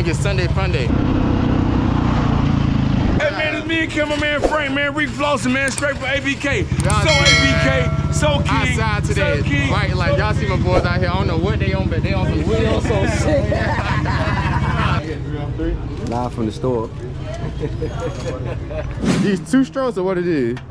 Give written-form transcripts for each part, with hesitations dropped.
think it's Sunday Fun Day. Hey man, it's me and cameraman Frank, man. Rick Flossin, man, straight from ABK. So ABK, so King. Outside today, so King. right? Like y'all see my boys out here. I don't know what they on, but they on some wheels. So sick. Live from the store. These 2 strokes or what it is? These,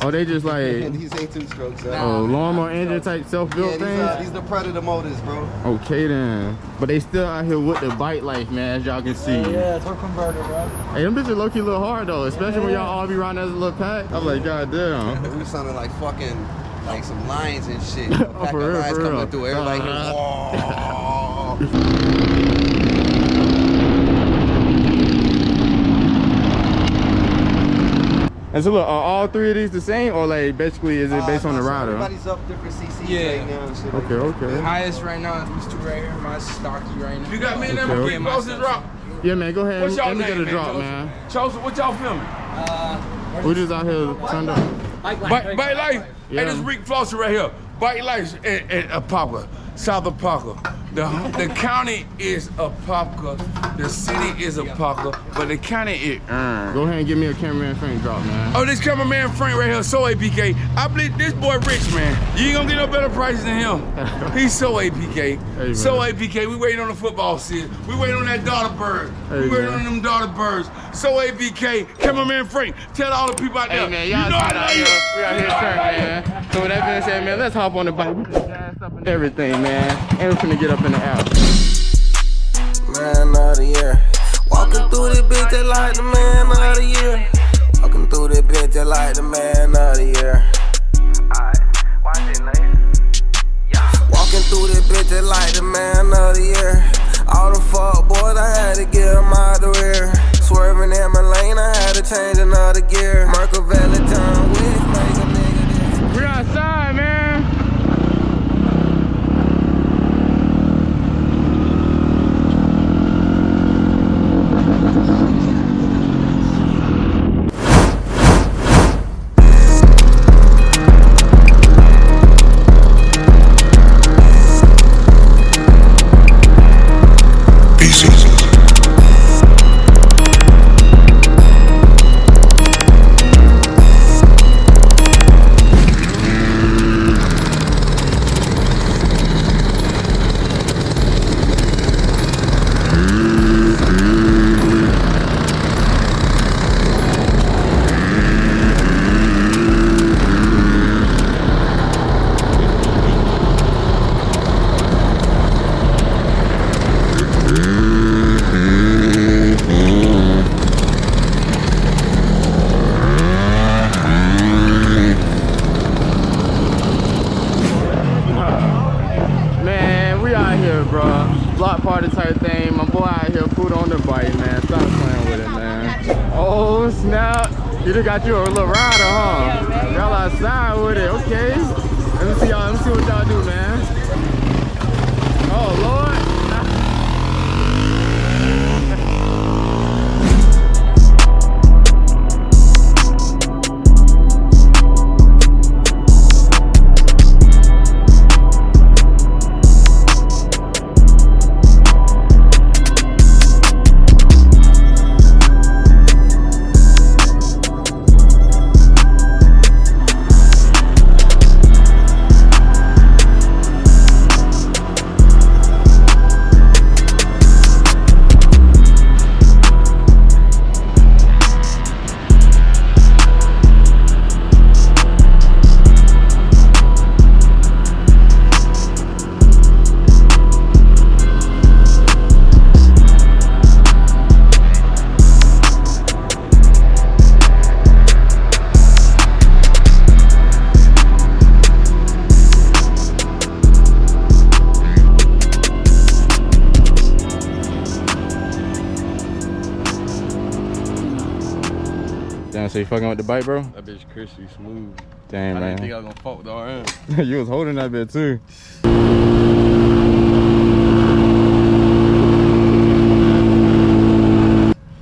oh, they just like these ain't 2 strokes. oh, lawnmower engine type self-built things. These the Predator motors, bro. Okay then, but they still out here with the bike life, man. As y'all can see. Yeah, it's a converter, bro. Hey, them bitches low-key a little hard though, especially when y'all all be riding as a little pack. I'm like, god damn. We sounding like fucking like some lions and shit. You know, Oh, for real, lions for real. coming through. Everybody here. Whoa. And so look, are all 3 of these the same, or like basically is it based on the rider? Everybody's up different CCs right now and shit. Okay, okay. The highest right now is these 2 right here. Mine's stocky right now. You got me and them Okay. Rick Flossin drop. Yeah, man, go ahead. What's y'all Let me name, get a man, drop, Joseph? man. Joseph, what y'all filming? We just out here turned up. Bike life. Yeah. Hey, this is Rick Flossin right here. Bike life at Apopaka, South Apopaka. The county is Apopaka, the city is Apopaka, but the county is. Go ahead and give me a CameraManFrank drop, man. Oh, this cameraman Frank right here, so APK. I believe this boy rich, man. You ain't gonna get no better prices than him. He's so APK. Hey, so man. APK. We waiting on the football season. We waiting on that daughter bird. Hey, we waiting man. on them daughter birds. So APK. Cameraman Frank. Tell all the people out there. Hey, man, you y'all know see I out love here. you. We out here turning, man. So with that being said, man, let's hop on the bike. We just gas up and everything, man. And we're finna get up in the app. Man of the year. Walking through this bitch just like the man of the year. Walking through this bitch just like the man of the year. Walking through this bitch just like the man of the year. All the fuck boys, I had to get them out the rear. Swerving in my lane, I had to change another gear. Merkel Valley, John Wick, make a nigga this. We outside, man. Block party type thing. My boy out here, food on the bike, man. Stop playing with it, man. Oh snap! You just got you a little rider, huh? Yeah, man. Y'all outside with it, okay? Let me see y'all. Let me see what y'all do, man. Oh Lord! Damn, so you fucking with the bike, bro? That bitch crispy smooth. Damn, I man. didn't think I was gonna fuck with the RM. You was holding that bit too.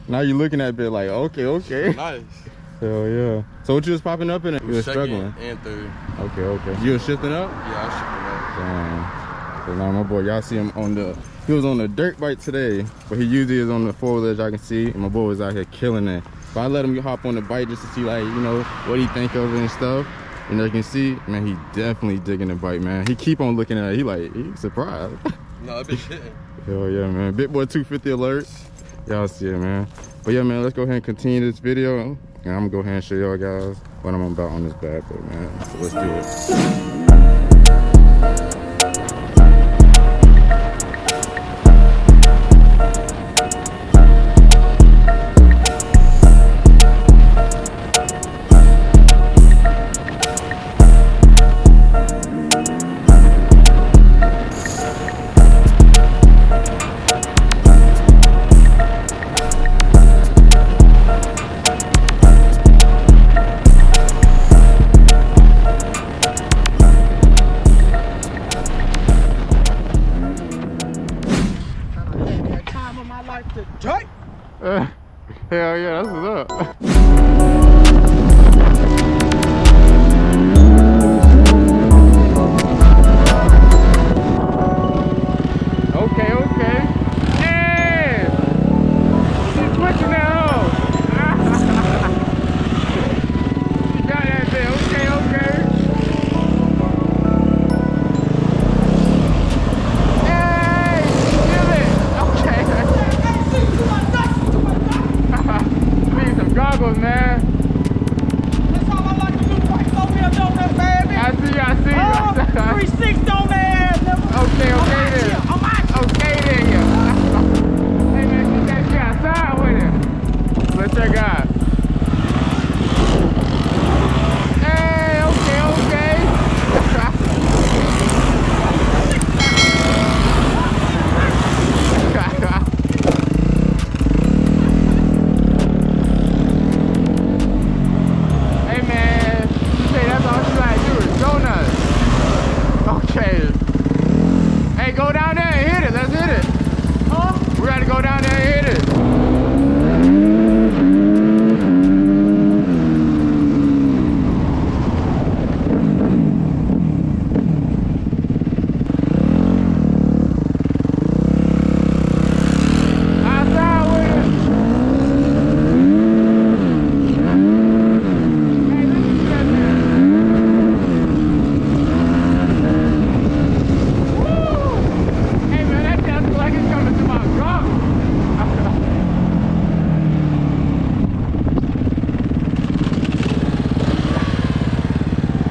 Now you looking at it like, okay, okay. Nice. Hell yeah. So what you was popping up in it? You was Second struggling. and third. Okay, okay. You was shifting up? Yeah, I So now my boy, y'all see him on the, he was on the dirt bike today, but he usually is on the four-wheeler, as y'all can see, and my boy was out here killing it. But I let him hop on the bike just to see, like, you know, what he think of it and stuff. And as you can see, man, he definitely digging the bike, man. He keep on looking at it. He's surprised. No, I've been shitting. Hell yeah, man. Big boy 250 alert. Y'all see it, man. But yeah, man, let's go ahead and continue this video. And I'm gonna go ahead and show y'all guys what I'm about on this bad boy, man. So let's do it. Hell yeah, that's what's up. Okay, okay. Hey! She's switching that hoe. She got that thing. Okay, okay. Hey! Give it. Okay. Need some goggles, man. That's all I like to do. Right over there, donut, baby. I see you. 3-6 on that, nigga. Okay, okay then. I'm out. Okay then, yeah. Hey man, she outside with it. Let's check out. Hey, okay, okay. Hey man, she say that's all she like to do is donuts. Okay. Hey, go down there and hit it. Let's hit it. Huh? We gotta go down there and hit it. Outside with it. Hey, listen to that man. Hey man, that sounds like it's coming to my car.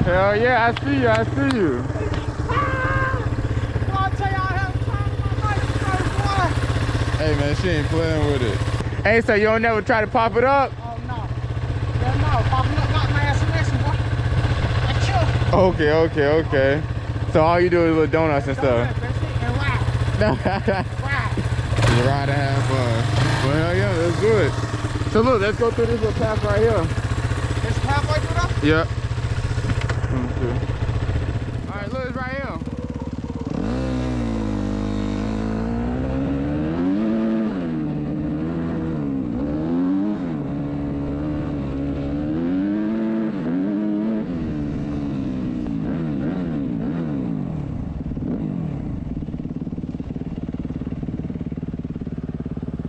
Hell yeah, I see you, I see you. Well, I tell y'all, I have time in my life, boy. Hey man, she ain't playing with it. Hey, so you don't never try to pop it up? Oh, no. Yeah, no. Popping up, got my ass messing, boy. That's you. Okay, okay, okay. So all you do is little donuts and stuff. That's it, and ride. Ride. Just ride and have fun. Well, hell yeah, let's do it. So look, let's go through this little path right here. It's halfway through there? Yep. All right, look, it's right here.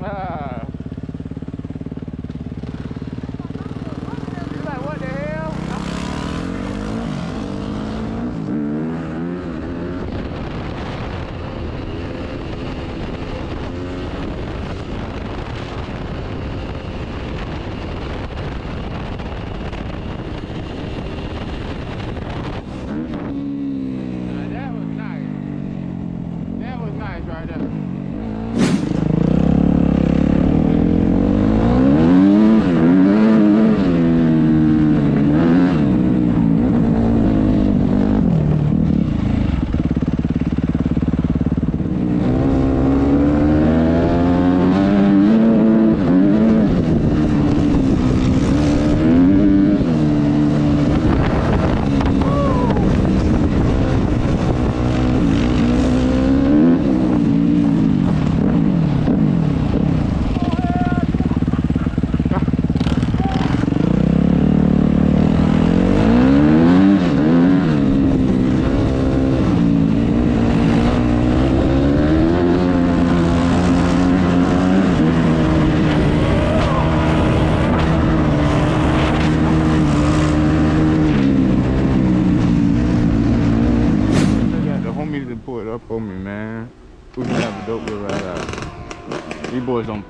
Ah. You're like, what the hell? That was nice. That was nice right there. dope little ride out. These boys don't.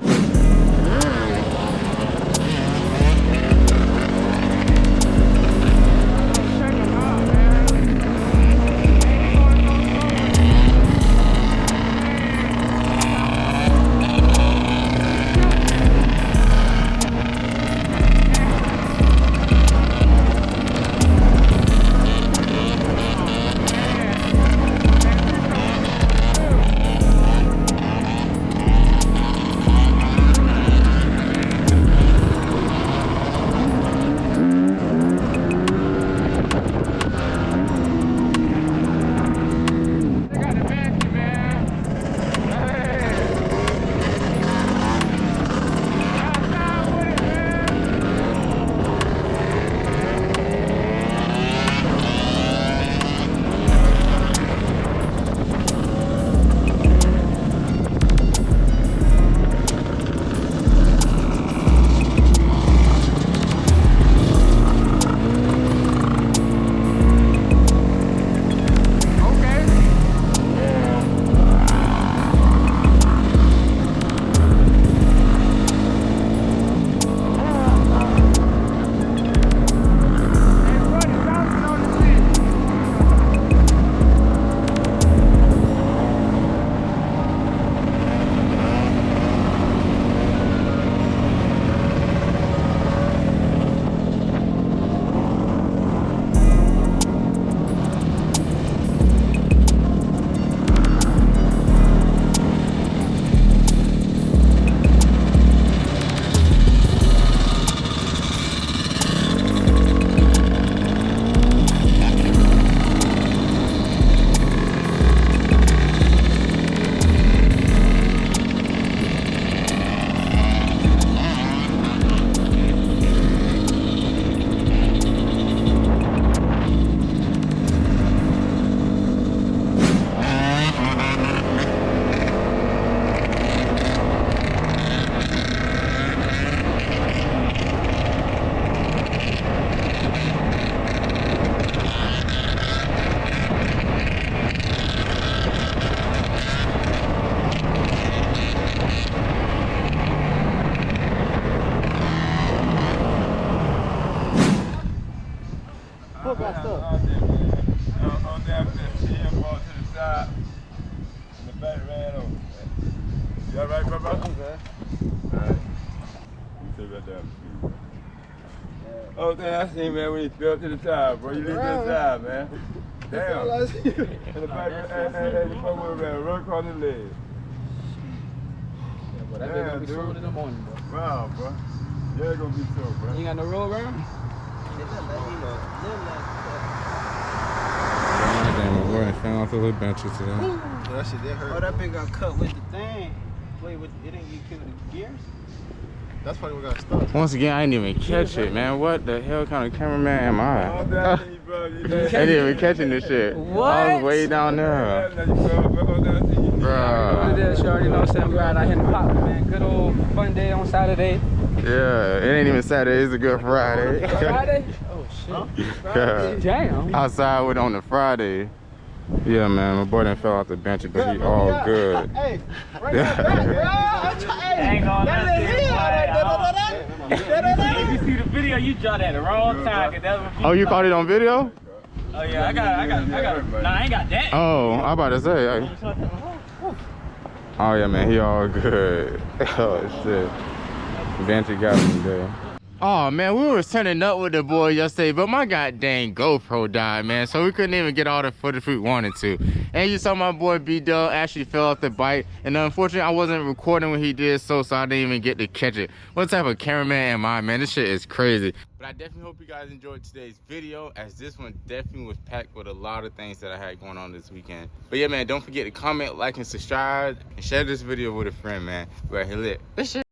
Oh, thing I seen, man, when you fell to the side, bro. You leave to the side, man. Damn. And the back, and the front wheel ran right across the leg. Yeah, but that bitch gonna be sold in the morning, bro. Wow, bro. Yeah, it's gonna be so, bro. You ain't got no roll around? Damn, my boy fell off the little bench today. That shit did hurt. Oh, that bitch got cut with the thing. Wait, it didn't get killed with the gears? That's probably what got stuck. Once again, I didn't even catch it, man. What the hell kind of cameraman am I? All that, bro. You I didn't even catching this shit. What? I was way down there. What it is, you already know what I'm saying? We right out here in the pop, man. Good old fun day on Saturday. Yeah, it ain't even Saturday, it's a good Friday. Friday? Oh, shit. Yeah. Damn. Outside with on the Friday. Yeah, man, my boy done fell off the bench, but he all good. Hey, right Hang on, If you see the video, you draw that at the wrong time. Oh, you caught it on video? Oh yeah, I got nah, I ain't got that. Oh, I'm about to say. Oh yeah, man, he all good. Oh shit. Vantage got him today. Oh man, we was turning up with the boy yesterday, but my goddamn GoPro died, man, so we couldn't even get all the footage we wanted to. And you saw my boy Btw actually fell off the bike, and unfortunately I wasn't recording when he did so I didn't even get to catch it. What type of cameraman am I, man? This shit is crazy. But I definitely hope you guys enjoyed today's video, as this one definitely was packed with a lot of things that I had going on this weekend. But yeah, man, don't forget to comment, like, and subscribe, and share this video with a friend, man. We're here lit.